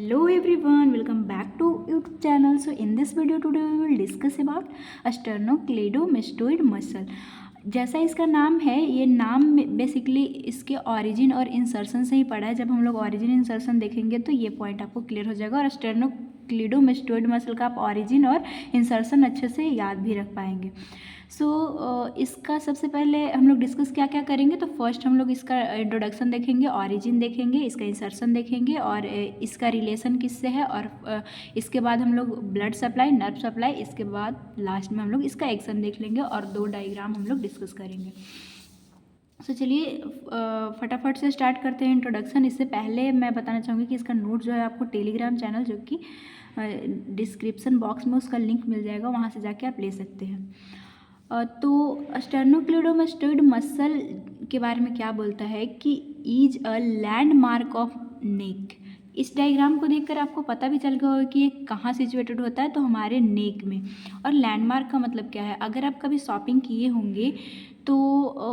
Hello everyone, welcome back to YouTube channel. So in this video today we will discuss about sternocleidomastoid muscle. जैसा इसका नाम है, ये नाम बेसिकली इसके ऑरिजिन और इंसर्शन से ही पड़ा है. जब हम लोग ऑरिजिन इंसर्शन देखेंगे तो ये पॉइंट आपको क्लियर हो जाएगा और स्टेर्नोक्लीडोमास्टोइड मसल का आप ऑरिजिन और इंसर्शन अच्छे से याद भी रख पाएंगे. इसका सबसे पहले हम लोग डिस्कस क्या क्या करेंगे. तो फर्स्ट हम लोग इसका इंट्रोडक्शन देखेंगे, ऑरिजिन देखेंगे, इसका इंसर्शन देखेंगे और इसका रिलेशन किससे है, और इसके बाद हम लोग ब्लड सप्लाई, नर्व सप्लाई, इसके बाद लास्ट में हम लोग इसका एक्शन देख लेंगे और 2 डायग्राम हम लोग डिस्कस करेंगे. चलिए फटाफट से स्टार्ट करते हैं इंट्रोडक्शन. इससे पहले मैं बताना चाहूँगी कि इसका नोट जो है आपको टेलीग्राम चैनल, जो कि डिस्क्रिप्शन बॉक्स में उसका लिंक मिल जाएगा, वहाँ से जाके आप ले सकते हैं. तो स्टेर्नोक्लीडोमास्टोइड मसल के बारे में क्या बोलता है कि is a landmark of neck. इस डायग्राम को देखकर आपको पता भी चल गया होगा कि ये कहाँ सिचुएटेड होता है. तो हमारे नेक में. और लैंडमार्क का मतलब क्या है, अगर आप कभी शॉपिंग किए होंगे तो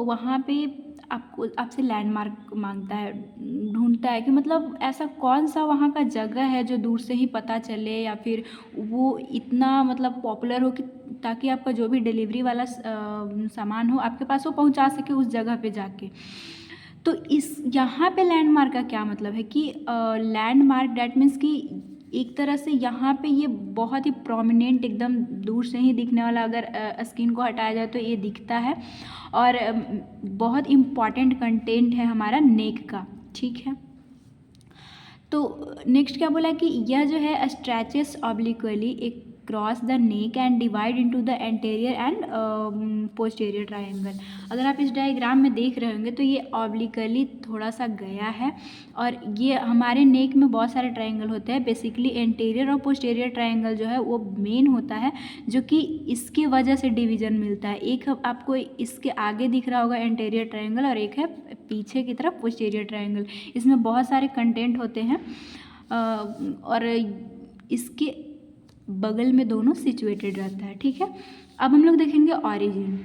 वहाँ पे आपसे लैंडमार्क मांगता है, ढूंढता है कि मतलब ऐसा कौन सा वहाँ का जगह है जो दूर से ही पता चले, या फिर वो इतना मतलब पॉपुलर हो कि ताकि आपका जो भी डिलीवरी वाला सामान हो आपके पास वो पहुँचा सके उस जगह पे जाके. तो इस यहाँ पे लैंडमार्क का क्या मतलब है कि लैंडमार्क डैट मीन्स कि एक तरह से यहाँ पे ये बहुत ही प्रोमिनेंट, एकदम दूर से ही दिखने वाला, अगर स्किन को हटाया जाए तो ये दिखता है और बहुत इम्पॉर्टेंट कंटेंट है हमारा नेक का. ठीक है. तो नेक्स्ट क्या बोला कि यह जो है स्ट्रेचेस ऑब्लिक्वली एक cross the neck and divide into the anterior and posterior triangle. अगर आप इस डायग्राम में देख रहे होंगे तो ये ऑब्लिकली थोड़ा सा गया है और ये हमारे नेक में बहुत सारे ट्रायंगल होते हैं. बेसिकली एंटेरियर और पोस्टीरियर ट्रायंगल जो है वो मेन होता है, जो कि इसकी वजह से डिवीज़न मिलता है. एक आपको इसके आगे दिख रहा होगा एंटेरियर ट्रायंगल और एक है पीछे की तरफ पोस्टीरियर ट्रायंगल. इसमें बहुत सारे कंटेंट होते हैं और इसके बगल में दोनों सिचुएटेड रहता है. ठीक है. अब हम लोग देखेंगे ऑरिजिन.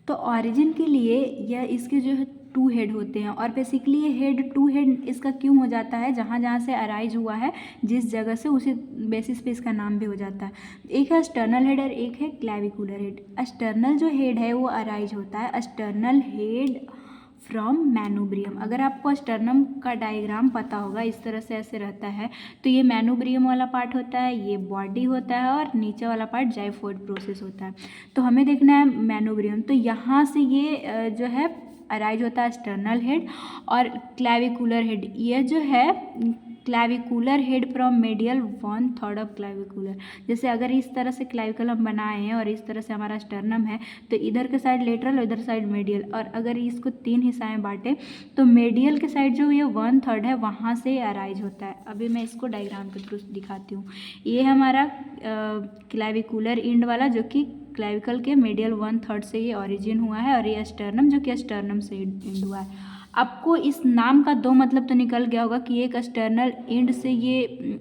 तो ऑरिजिन के लिए यह इसके जो है 2 हेड होते हैं और बेसिकली ये हेड 2 हेड इसका क्यों हो जाता है, जहाँ जहाँ से अराइज हुआ है जिस जगह से, उसी बेसिस पे इसका नाम भी हो जाता है. एक है स्टर्नल हेड और एक है क्लैविकुलर हेड. स्टर्नल जो हेड है वो अराइज होता है स्टर्नल हेड फ्रॉम मैनोब्रियम. अगर आपको स्टर्नम का डायग्राम पता होगा, इस तरह से ऐसे रहता है, तो ये मैनोब्रियम वाला पार्ट होता है, ये बॉडी होता है और नीचे वाला पार्ट जाइफोइड प्रोसेस होता है. तो हमें देखना है मैनोब्रियम. तो यहाँ से ये जो है अराइज होता है स्टर्नल हेड. और क्लैविकुलर हेड, ये जो है clavicular head from medial 1/3 of clavicular. जैसे अगर इस तरह से क्लैविकल हम बनाए हैं और इस तरह से हमारा स्टर्नम है, तो इधर के साइड लेटरल और इधर साइड मेडियल. और अगर इसको 3 हिस्सा में बांटे तो मेडियल के साइड जो ये 1/3 है वहाँ से अराइज होता है. अभी मैं इसको डायग्राम के थ्रू दिखाती हूँ. ये हमारा क्लैविकुलर इंड वाला, जो कि क्लैविकल के मेडियल 1/3 से ये ऑरिजिन हुआ है, और ये स्टर्नम जो कि स्टर्नम से इंड हुआ है. आपको इस नाम का 2 मतलब तो निकल गया होगा कि एक स्टर्नल इंड से ये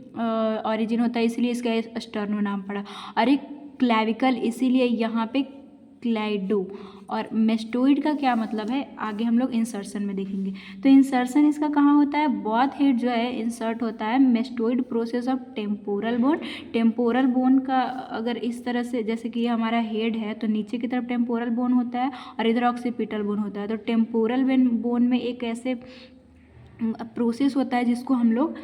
ऑरिजिन होता है, इसलिए इसका स्टर्नो नाम पड़ा, और एक क्लैविकल, इसीलिए यहाँ पे क्लाइडो. और मेस्टोइड का क्या मतलब है आगे हम लोग इंसर्शन में देखेंगे. तो इंसर्शन इसका कहाँ होता है, बोथ हेड जो है इंसर्ट होता है mastoid process of temporal bone. Temporal bone का अगर इस तरह से, जैसे कि ये हमारा हेड है, तो नीचे की तरफ टेम्पोरल बोन होता है और इधर ऑक्सीपिटल बोन होता है. तो टेम्पोरल बोन में एक ऐसे प्रोसेस होता है जिसको हम लोग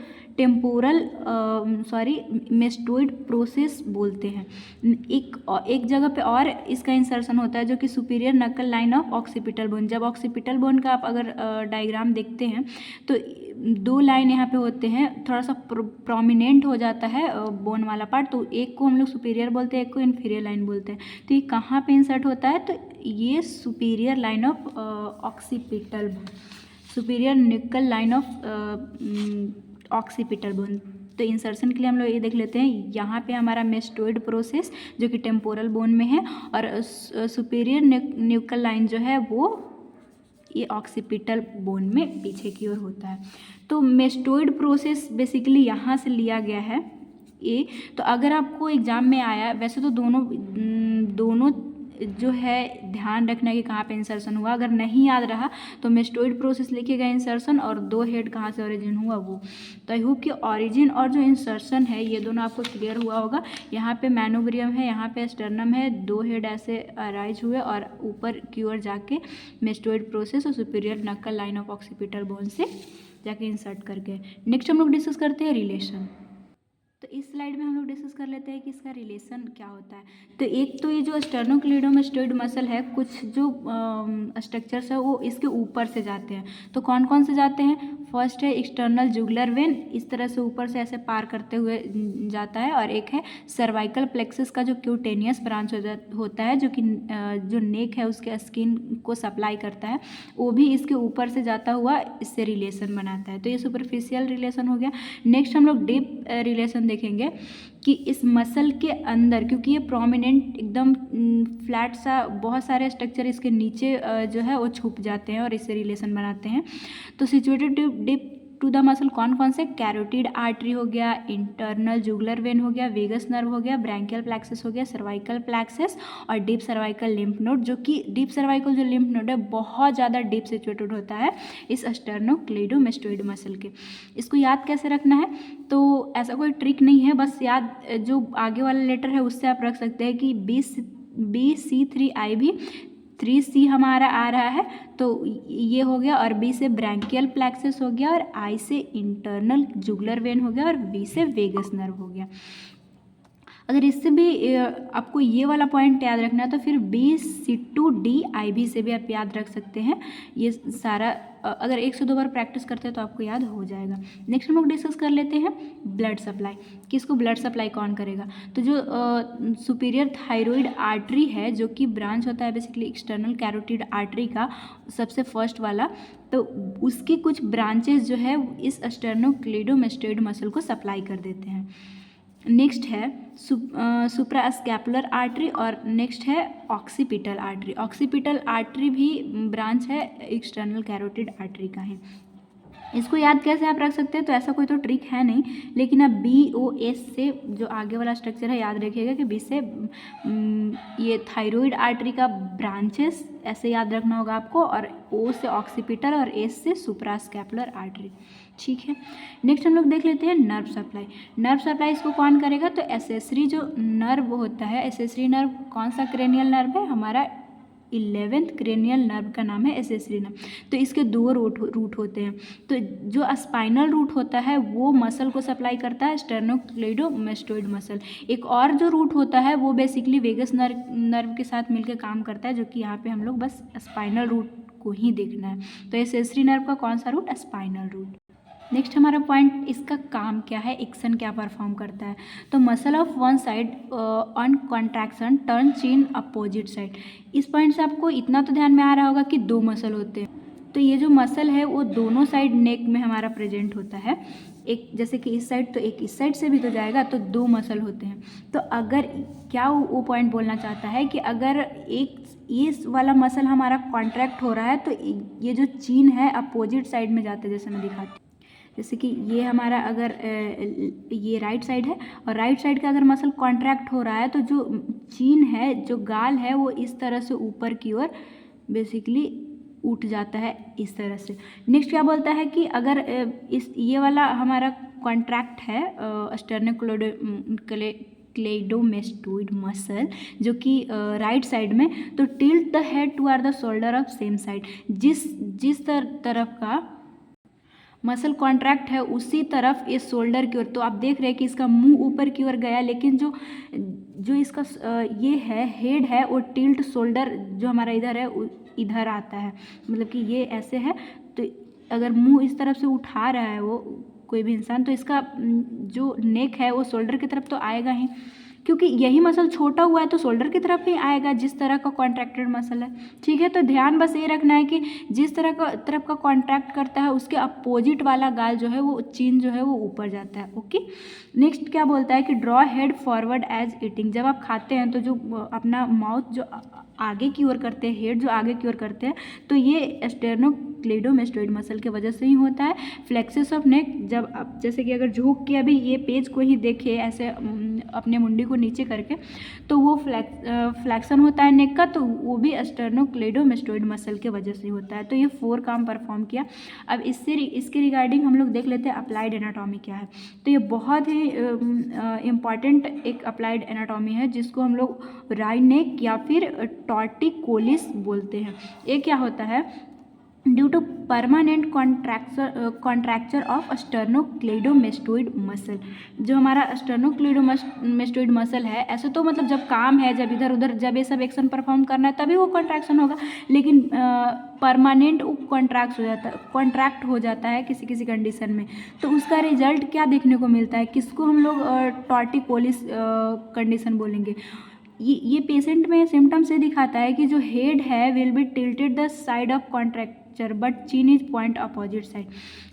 मेस्टोइड प्रोसेस बोलते हैं. एक जगह पे और इसका इंसर्शन होता है, जो कि सुपीरियर नकल लाइन ऑफ ऑक्सीपिटल बोन. जब ऑक्सीपिटल बोन का आप अगर डायग्राम देखते हैं तो 2 लाइन यहाँ पे होते हैं, थोड़ा सा प्रोमिनेंट हो जाता है बोन वाला पार्ट. तो एक को हम लोग सुपीरियर बोलते हैं, एक को इन्फीरियर लाइन बोलते हैं. तो ये कहाँ पे इंसर्ट होता है, तो ये superior line of occipital bone, superior निकल लाइन ऑफ ऑक्सीपिटल बोन. तो इंसर्शन के लिए हम लोग ये देख लेते हैं, यहाँ पे हमारा मेस्टोइड प्रोसेस जो कि टेम्पोरल बोन में है, और सुपीरियर न्यूकल लाइन जो है वो ये ऑक्सीपिटल बोन में पीछे की ओर होता है. तो मेस्टोइड प्रोसेस बेसिकली यहाँ से लिया गया है ये. तो अगर आपको एग्जाम में आया, वैसे तो दोनों जो है ध्यान रखना है कि कहाँ पे इंसर्शन हुआ। अगर नहीं याद रहा तो मेस्टोइड प्रोसेस लिखिएगा इंसर्शन, और 2 हेड कहाँ से ओरिजिन हुआ वो। तो आई होप कि ओरिजिन और जो इंसर्शन है ये दोनों आपको क्लियर हुआ होगा। यहाँ पे मैनोब्रियम है, यहाँ पे स्टर्नम है, 2 हेड ऐसे अराइज हुए और ऊपर की ओर जाके मेस्टोइड प्रोसेस और सुपीरियर नक्कल लाइन ऑफ ऑक्सीपिटल बोन से जाके इंसर्ट करके। नेक्स्ट हम लोग डिस्कस करते हैं रिलेशन। तो इस स्लाइड में हम लोग डिस्कस कर लेते हैं कि इसका रिलेशन क्या होता है। तो एक तो ये जो स्टर्नोक्लेडोमास्टोइड मसल है, कुछ जो स्ट्रक्चर्स है वो इसके ऊपर से जाते हैं। तो कौन कौन से जाते हैं? फर्स्ट है एक्सटर्नल जुगुलर वेन, इस तरह से ऊपर से ऐसे पार करते हुए जाता है। और एक है सर्वाइकल प्लेक्सस का जो क्यूटेनियस ब्रांच होता है, जो कि जो नेक है उसके स्किन को सप्लाई करता है, वो भी इसके ऊपर से जाता हुआ इससे रिलेशन बनाता है। तो ये सुपरफिशियल रिलेशन हो गया। नेक्स्ट हम लोग डीप रिलेशन देखेंगे कि इस मसल के अंदर, क्योंकि ये प्रोमिनेंट एकदम फ्लैट सा बहुत सारे स्ट्रक्चर इसके नीचे जो है वो छुप जाते हैं और इससे रिलेशन बनाते हैं। तो situated deep to the muscle कौन कौन से? कैरोटिड आर्टरी हो गया, इंटरनल जुगुलर वेन हो गया, वेगस नर्व हो गया, ब्रैंकियल प्लेक्सस हो गया, सर्वाइकल प्लेक्सस और डीप सर्वाइकल लिम्फ नोड, जो कि डीप सर्वाइकल जो लिम्फ नोड है बहुत ज़्यादा डीप सिचुएटेड होता है इस स्टर्नोक्लेडोमास्टोइड मसल के। इसको याद कैसे रखना है? तो ऐसा कोई ट्रिक नहीं है, बस याद जो आगे वाला लेटर है उससे आप रख सकते हैं कि BC3I भी 3C हमारा आ रहा है, तो ये हो गया। और B से ब्रैंकियल प्लेक्सस हो गया, और I से इंटरनल जुगुलर वेन हो गया, और V से वेगस नर्व हो गया। अगर इससे भी आपको ये वाला पॉइंट याद रखना है तो फिर BC2DIB से भी आप याद रख सकते हैं। ये सारा अगर 1 से 2 बार प्रैक्टिस करते हैं तो आपको याद हो जाएगा। नेक्स्ट हम लोग डिस्कस कर लेते हैं ब्लड सप्लाई। किसको ब्लड सप्लाई कौन करेगा? तो जो सुपीरियर थायराइड आर्टरी है, जो कि ब्रांच होता है बेसिकली एक्सटर्नल कैरोटिड आर्टरी का, सबसे फर्स्ट वाला, तो उसकी कुछ ब्रांचेस जो है इस स्टर्नोक्लेडोमास्टोइड मसल को सप्लाई कर देते हैं। नेक्स्ट है सुप्रास्कैपुलर आर्टरी, और नेक्स्ट है ऑक्सीपिटल आर्टरी। ऑक्सीपिटल आर्टरी भी ब्रांच है एक्सटर्नल कैरोटिड आर्टरी का है। इसको याद कैसे आप रख सकते हैं? तो ऐसा कोई तो ट्रिक है नहीं, लेकिन अब BOS से जो आगे वाला स्ट्रक्चर है याद रखिएगा कि B से ये थायराइड आर्टरी का ब्रांचेस ऐसे याद रखना होगा आपको, और O से ऑक्सीपिटल और S से सुप्रास्कैपुलर आर्टरी। ठीक है, नेक्स्ट हम लोग देख लेते हैं नर्व सप्लाई। नर्व सप्लाई इसको कौन करेगा? तो एसेसरी जो नर्व होता है, एसेसरी नर्व कौन सा क्रेनियल नर्व है? हमारा 11th क्रेनियल नर्व का नाम है एसेसरी नर्व। तो इसके 2 रूट होते हैं। तो जो स्पाइनल रूट होता है वो मसल को सप्लाई करता है, स्टर्नोक्लेडोमास्टोइड मसल। एक और जो रूट होता है वो बेसिकली वेगस नर्व के साथ मिलकर काम करता है, जो कि यहाँ पे हम लोग बस स्पाइनल रूट को ही देखना है। तो एसेसरी नर्व का कौन सा रूट? Spinal root. नेक्स्ट हमारा पॉइंट, इसका काम क्या है, एक्शन क्या परफॉर्म करता है? तो muscle of one side on contraction turn चीन अपोजिट साइड। इस पॉइंट से आपको इतना तो ध्यान में आ रहा होगा कि 2 मसल होते हैं। तो ये जो मसल है वो दोनों साइड नेक में हमारा प्रेजेंट होता है। एक जैसे कि इस साइड, तो एक इस साइड से भी तो जाएगा, तो 2 मसल होते हैं। तो अगर क्या वो पॉइंट बोलना चाहता है कि अगर एक ये वाला मसल हमारा कॉन्ट्रैक्ट हो रहा है तो ये जो चीन है अपोजिट साइड में जाता है, जैसे मैं दिखाती हूँ। जैसे कि ये हमारा अगर ये राइट साइड है और राइट साइड का अगर मसल कॉन्ट्रैक्ट हो रहा है तो जो चीन है, जो गाल है, वो इस तरह से ऊपर की ओर बेसिकली उठ जाता है इस तरह से। नेक्स्ट क्या बोलता है कि अगर ये वाला हमारा कॉन्ट्रैक्ट है स्टर्नोक्लेडोमास्टोइड मसल, जो कि राइट साइड में, तो tilt the head toward the shoulder of same side. जिस तरफ का मसल कॉन्ट्रैक्ट है उसी तरफ ये शोल्डर की ओर। तो आप देख रहे हैं कि इसका मुंह ऊपर की ओर गया, लेकिन जो इसका ये है हेड है वो टिल्ट शोल्डर जो हमारा इधर है इधर आता है। मतलब कि ये ऐसे है, तो अगर मुंह इस तरफ से उठा रहा है वो कोई भी इंसान, तो इसका जो नेक है वो शोल्डर की तरफ तो आएगा ही, क्योंकि यही मसल छोटा हुआ है तो शोल्डर की तरफ ही आएगा जिस तरह का कॉन्ट्रैक्टेड मसल है। ठीक है, तो ध्यान बस ये रखना है कि जिस तरफ का कॉन्ट्रैक्ट करता है उसके अपोजिट वाला गाल जो है वो चीन जो है वो ऊपर जाता है। ओके, नेक्स्ट क्या बोलता है कि draw head forward as eating. जब आप खाते हैं तो जो अपना माउथ जो आगे की ओर करते हैं, हेड जो आगे की ओर करते हैं, तो ये क्लेडोमेस्टोइड मसल के वजह से ही होता है। फ्लेक्सिस ऑफ नेक, जब आप जैसे कि अगर झुक के अभी ये पेज को ही देखे ऐसे अपने मुंडी को नीचे करके, तो वो फ्लैक्सन होता है नेक का, तो वो भी स्टर्नोक्लेडोमेस्टोइड मसल के वजह से होता है। तो ये 4 काम परफॉर्म किया। अब इसके रिगार्डिंग हम लोग देख लेते हैं अप्लाइड एनाटॉमी क्या है। तो ये बहुत ही इम्पॉर्टेंट एक अप्लाइड एनाटॉमी है जिसको हम लोग राइट नेक या फिर टॉर्टिकोलिस बोलते हैं। ये क्या होता है? Due to permanent contracture of sternocleidomastoid muscle. जो हमारा स्टर्नोक्लेडोमेस्टोइड मसल है, ऐसे तो मतलब जब काम है, जब इधर उधर जब ये सब एक्शन परफॉर्म करना है तभी वो कॉन्ट्रैक्शन होगा, लेकिन परमानेंट वो कॉन्ट्रैक्ट हो जाता है किसी किसी कंडीशन में। तो उसका रिजल्ट क्या देखने को मिलता है, किसको हम लोग टॉर्टिकोलिस कंडीशन बोलेंगे। ये पेशेंट में सिम्टम्स से दिखाता है कि जो हेड है will be tilted the side of contracture but chin is point opposite side.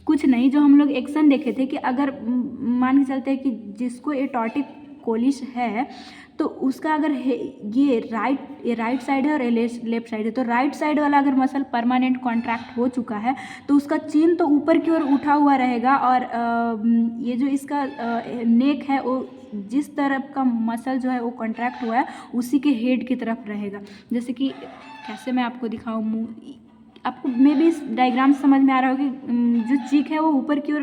कुछ नहीं, जो हम लोग एक्शन देखे थे कि अगर मान के चलते हैं कि जिसको ये टॉर्टिकोलिस है तो उसका अगर ये राइट साइड है और लेफ्ट साइड है, तो राइट साइड वाला अगर मसल परमानेंट कॉन्ट्रैक्ट हो चुका है तो उसका चिन तो ऊपर की ओर उठा हुआ रहेगा, और ये जो इसका नेक है वो जिस तरफ का मसल जो है वो कॉन्ट्रैक्ट हुआ है उसी के हेड की तरफ रहेगा। जैसे कि कैसे मैं आपको दिखाऊँ, मुँह आपको मे भी इस डायग्राम से समझ में आ रहा होगा कि जो चीक है वो ऊपर की ओर,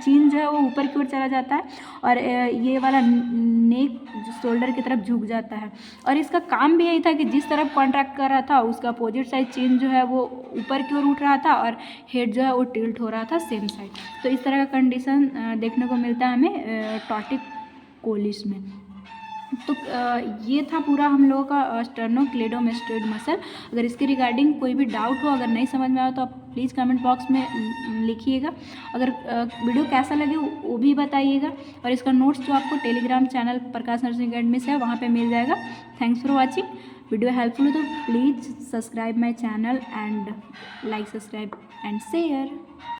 चीन जो है वो ऊपर की ओर चला जाता है, और ये वाला नेक जो शोल्डर की तरफ झुक जाता है। और इसका काम भी यही था कि जिस तरफ कॉन्ट्रैक्ट कर रहा था उसका अपोजिट साइड चीन जो है वो ऊपर की ओर उठ रहा था और हेड जो है वो टिल्ट हो रहा था सेम साइड। तो इस तरह का कंडीशन देखने को मिलता है हमें टॉर्टिकोलिस में। तो ये था पूरा हम लोगों का स्टर्नोक्लेडोमेस्टोइड मसल। अगर इसके रिगार्डिंग कोई भी डाउट हो, अगर नहीं समझ में आया तो आप प्लीज़ कमेंट बॉक्स में लिखिएगा। अगर वीडियो कैसा लगे वो भी बताइएगा, और इसका नोट्स जो आपको टेलीग्राम चैनल प्रकाश नर्सिंग अकेडमी से है वहाँ पे मिल जाएगा। Thanks for watching. Video helpful हो तो please subscribe my channel and like, subscribe and share.